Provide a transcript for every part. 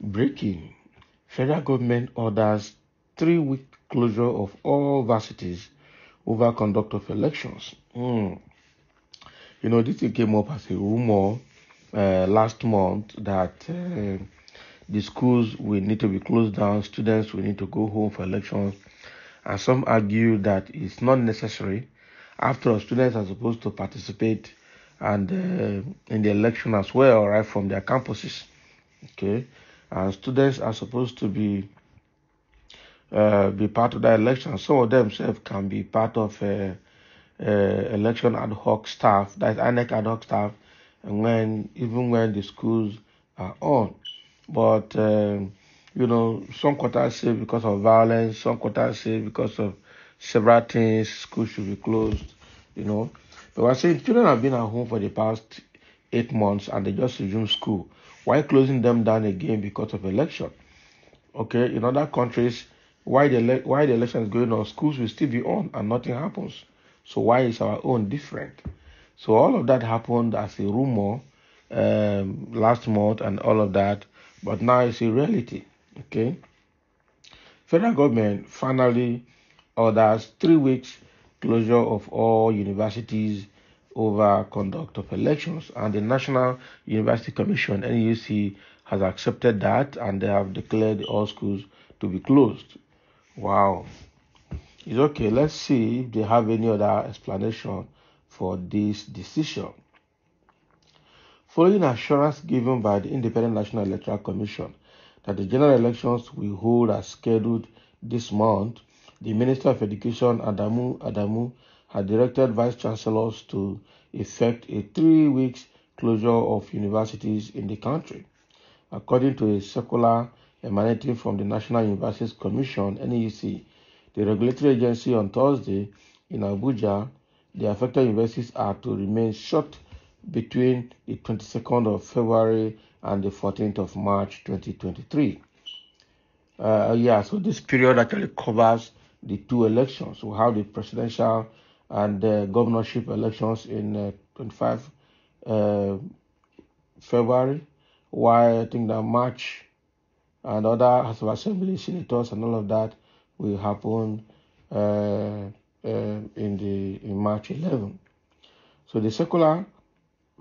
Breaking. Federal government orders 3-week closure of all varsities over conduct of elections. This thing came up as a rumor last month that the schools will need to be closed down, students will need to go home for elections, and some argue that it's not necessary. After all, students are supposed to participate and in the election as well, right from their campuses. Okay, and students are supposed to be part of the election. Some of themselves can be part of election ad hoc staff, that's INEC ad hoc staff, and even when the schools are on. But some quarters say because of violence, some quarters say because of several things, schools should be closed. But we're saying children have been at home for the past 8 months and they just resumed school. Why closing them down again because of election? Okay, in other countries, why the election is going on, schools will still be on and nothing happens. So why is our own different? So all of that happened as a rumor last month and all of that, but now it's a reality. Okay, federal government finally orders 3 weeks closure of all universities over conduct of elections, and the National University Commission (NUC) has accepted that, and they have declared all schools to be closed. Wow. It's okay. Let's see if they have any other explanation for this decision. Following assurance given by the Independent National Electoral Commission that the general elections will hold as scheduled this month, the Minister of Education, Adamu, had directed Vice Chancellors to effect a 3 weeks closure of universities in the country. According to a circular emanating from the National Universities Commission (NUC), the regulatory agency, on Thursday in Abuja, the affected universities are to remain shut between the 22nd of February and the 14th of March 2023. So this period actually covers the two elections. We have the presidential and governorship elections in 25 February, while I think that March and other House of Assembly, senators and all of that will happen in March 11. So the circular,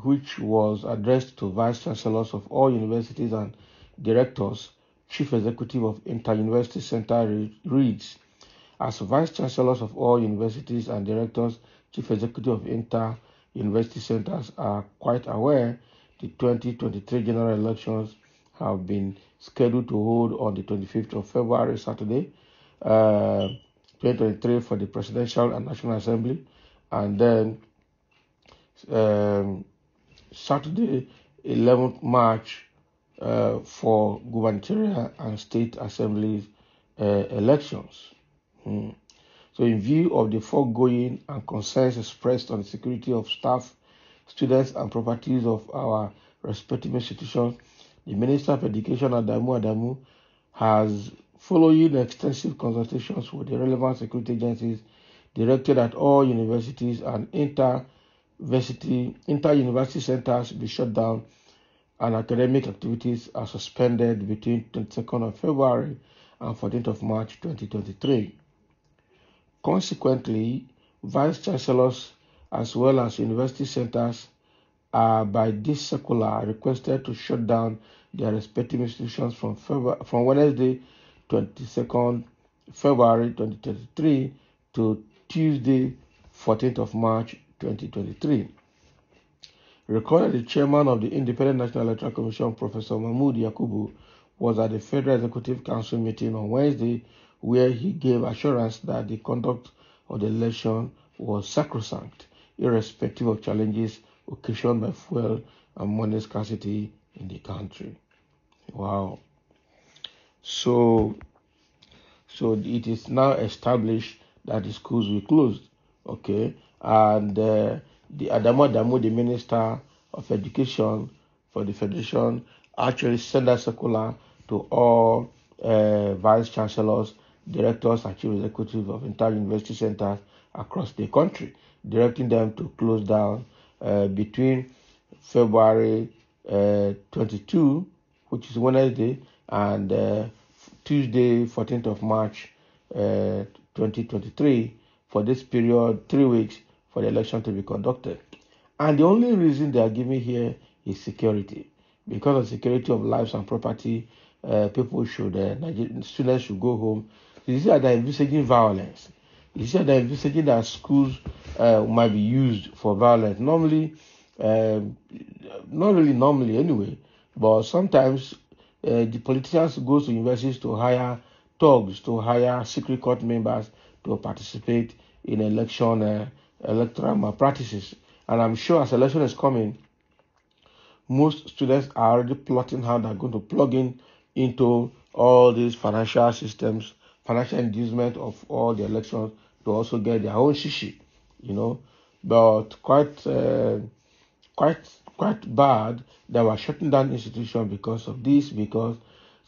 which was addressed to vice chancellors of all universities and directors, chief executive of Inter-University Center, reads: as vice chancellors of all universities and directors, chief executive of Inter-University Centers are quite aware, the 2023 general elections have been scheduled to hold on the 25th of February, Saturday, 2023 for the Presidential and National Assembly, and then Saturday, 11th March, for gubernatorial and state assemblies elections. So in view of the foregoing and concerns expressed on the security of staff, students and properties of our respective institutions, the Minister of Education, Adamu, has, following extensive consultations with the relevant security agencies, directed that all universities and inter-university centers be shut down and academic activities are suspended between 22nd of February and 14th of March 2023. Consequently, vice chancellors as well as university centers are by this circular requested to shut down their respective institutions from Wednesday, 22nd February 2023 to Tuesday, 14th of March 2023. Recorded the chairman of the Independent National Electoral Commission, Professor Mahmood Yakubu, was at the Federal Executive Council meeting on Wednesday, where he gave assurance that the conduct of the election was sacrosanct, irrespective of challenges occasioned by fuel and money scarcity in the country. Wow. So it is now established that the schools will close. Okay. And the Adamu, the Minister of Education for the Federation, actually sent a circular to all vice chancellors, directors, and chief executives of entire university centers across the country, directing them to close down between February 22, which is Wednesday, and Tuesday, 14th of March 2023, for this period, 3 weeks, for the election to be conducted. And the only reason they are giving here is security. Because of security of lives and property, people should, students should go home. You see that they're envisaging violence. You see that they're envisaging that schools might be used for violence. Normally, not really normally anyway, but sometimes the politicians go to universities to hire thugs, to hire secret court members to participate in electoral malpractices. And I'm sure as election is coming, most students are already plotting how they're going to plug in into all these financial systems, financial inducement of all the elections to also get their own shishi, you know. But quite bad that we're shutting down institutions because of this, because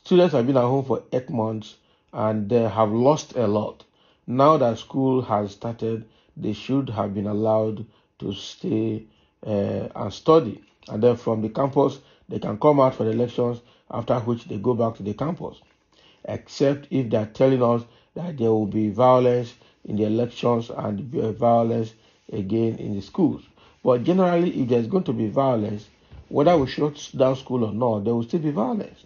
students have been at home for 8 months and they have lost a lot. Now that school has started, they should have been allowed to stay and study. And then from the campus, they can come out for the elections, after which they go back to the campus. Except if they're telling us that there will be violence in the elections and violence again in the schools. But generally, if there's going to be violence, whether we shut down school or not, there will still be violence.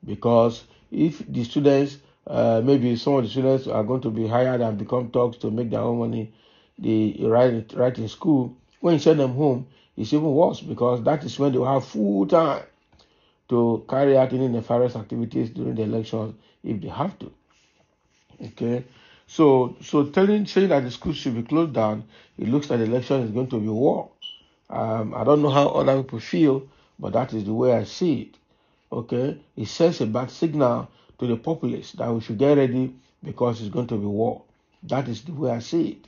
Because if the students, maybe some of the students are going to be hired and become thugs to make their own money, they right in school, when you send them home, it's even worse, because that is when they will have full time to carry out any nefarious activities during the elections if they have to. Okay, so saying that the schools should be closed down, it looks like the election is going to be war. I don't know how other people feel, but that is the way I see it. Okay, it sends a bad signal to the populace that we should get ready because it's going to be war. That is the way I see it.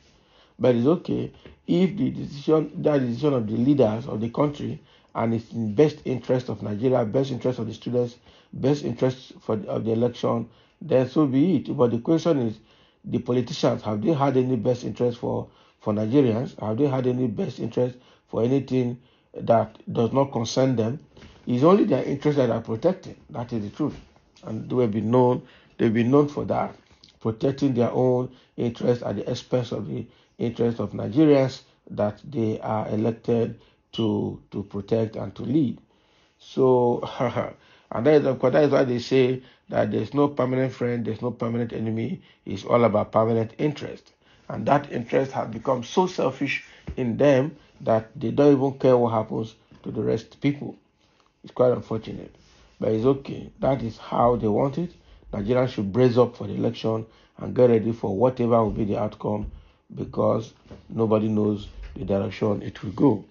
But it's okay if the decision of the leaders of the country, and it's in best interest of Nigeria, best interest of the students, best interest of the election, then so be it. But the question is, the politicians, have they had any best interest for Nigerians? Have they had any best interest for anything that does not concern them? It's only their interests that are protected. That is the truth. And they've been known for that, protecting their own interests at the expense of the interests of Nigerians that they are elected to protect and to lead. So, and that is why they say that there's no permanent friend, there's no permanent enemy. It's all about permanent interest. And that interest has become so selfish in them that they don't even care what happens to the rest of the people. It's quite unfortunate. But it's okay. That is how they want it. Nigerians should brace up for the election and get ready for whatever will be the outcome, because nobody knows the direction it will go.